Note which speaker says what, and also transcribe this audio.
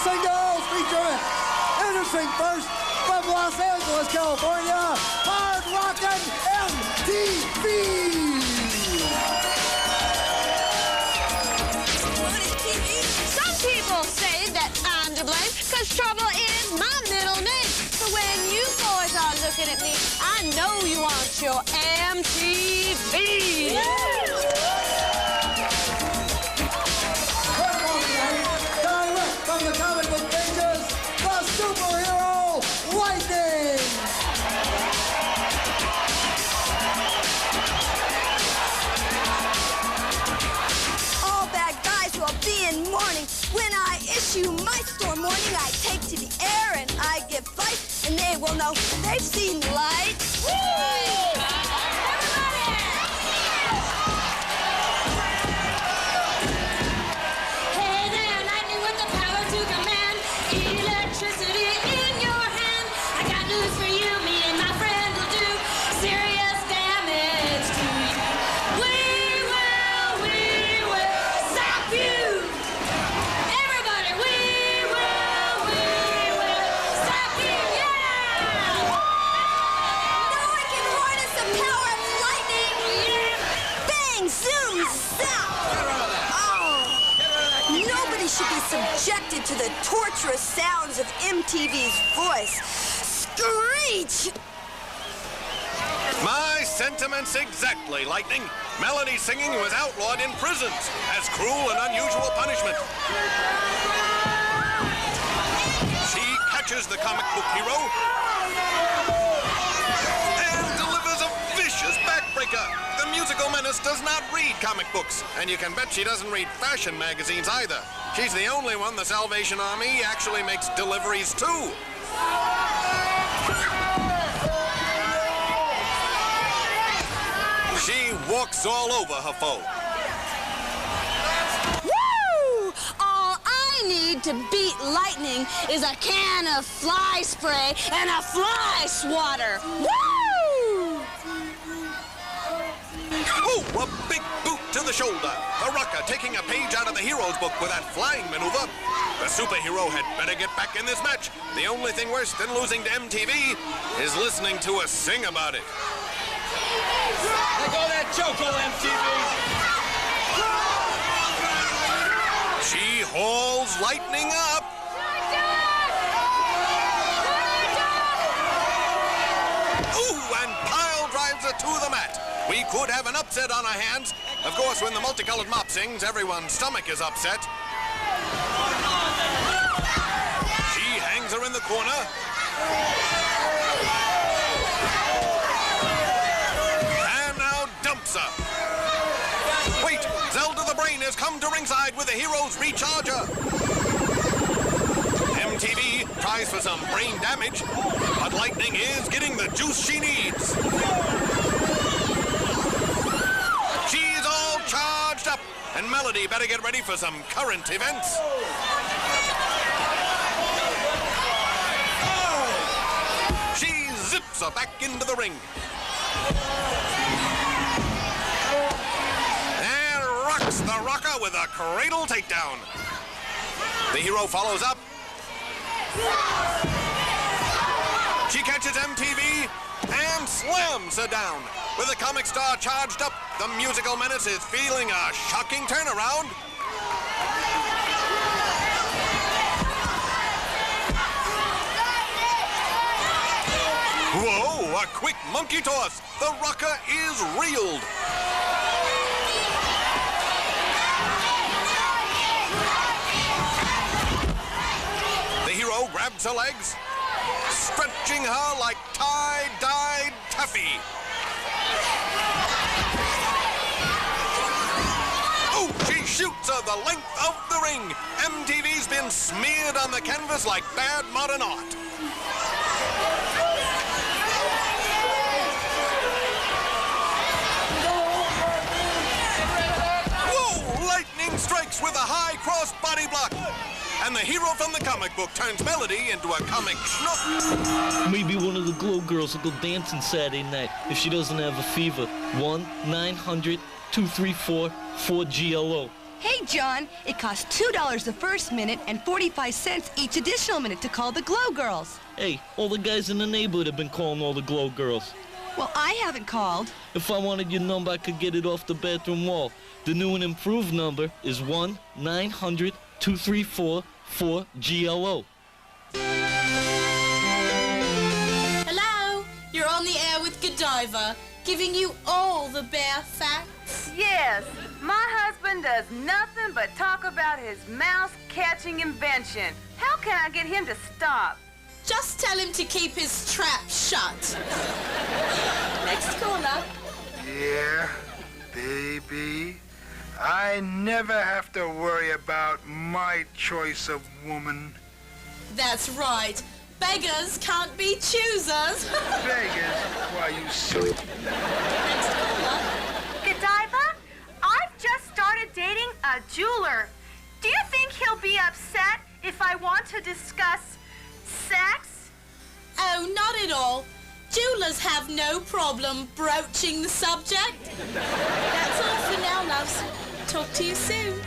Speaker 1: singles featuring introducing first from Los Angeles, California, hard rockin' MTV.
Speaker 2: Some people say that I'm to blame, cause trouble is my middle name. So when you boys are looking at me, I know you want your MTV.
Speaker 1: Direct from the comic book pages, the superhero Lightning.
Speaker 3: All bad guys will be in mourning. When I issue my storm warning, I take to the air and I give fight, and they will know they've seen light.
Speaker 2: Hey there, lightning with the power to command electricity in your hand. I got news for you, me and my friend will do serious damage to you. We will stop you. Everybody, we will stop you, yeah!
Speaker 3: No one can harness the power of lightning. Bang, zoom, zap. Nobody should be subjected to the torturous sounds of MTV's voice. Screech!
Speaker 4: My sentiments exactly, Lightning. Melody singing was outlawed in prisons as cruel and unusual punishment. She catches the comic book hero and delivers a vicious backbreaker. The musical menace does not read comic books, and you can bet she doesn't read fashion magazines either. She's the only one the Salvation Army actually makes deliveries to. She walks all over her foe.
Speaker 2: Woo! All I need to beat lightning is a can of fly spray and a fly swatter. Woo!
Speaker 4: Oh, a big boot to the shoulder. A rocker taking a page out of the hero's book with that flying maneuver. The superhero had better get back in this match. The only thing worse than losing to MTV is listening to us sing about it.
Speaker 5: Let go of that choke, old MTV.
Speaker 4: She hauls Lightning up. Ooh, and pile drives her to the mat. We could have an upset on our hands. Of course, when the multicolored mop sings, everyone's stomach is upset. She hangs her in the corner. And now dumps her. Wait, Zelda the Brain has come to ringside with the hero's recharger. MTV tries for some brain damage, but Lightning is getting the juice she needs. She's all charged up, and Melody better get ready for some current events. She zips her back into the ring. And rocks the rocker with a cradle takedown. The hero follows up. She catches MTV and slams her down. With the comic star charged up, the musical menace is feeling a shocking turnaround. Whoa, a quick monkey toss. The rocker is reeled. The hero grabs her legs, stretching her like tie-dyed taffy. Oh, she shoots her the length of the ring. MTV's been smeared on the canvas like bad modern art. Whoa, Lightning strikes with a high cross body block. And the hero from the comic book turns Melody into a comic schnook.
Speaker 6: Maybe one of the Glow Girls will go dancing Saturday night if she doesn't have a fever. 1-900-234-4GLO.
Speaker 3: Hey, John, it costs $2 the first minute and 45 cents each additional minute to call the Glow Girls.
Speaker 6: Hey, all the guys in the neighborhood have been calling all the Glow Girls.
Speaker 3: Well, I haven't called.
Speaker 6: If I wanted your number, I could get it off the bathroom wall. The new and improved number is 1-900-234-4GLO.
Speaker 2: Hello, you're on the air with Godiva, giving you all the bare facts.
Speaker 7: Yes, my husband does nothing but talk about his mouse-catching invention. How can I get him to stop?
Speaker 2: Just tell him to keep his trap shut. Next caller.
Speaker 8: Yeah, baby. I never have to worry about my choice of woman.
Speaker 2: That's right. Beggars can't be choosers.
Speaker 8: Vegas, why you silly?
Speaker 2: Next caller.
Speaker 7: Godiva, I've just started dating a jeweler. Do you think he'll be upset if I want to discuss sex?
Speaker 2: Oh, not at all. Jewelers have no problem broaching the subject. That's all for now, loves. Talk to you soon.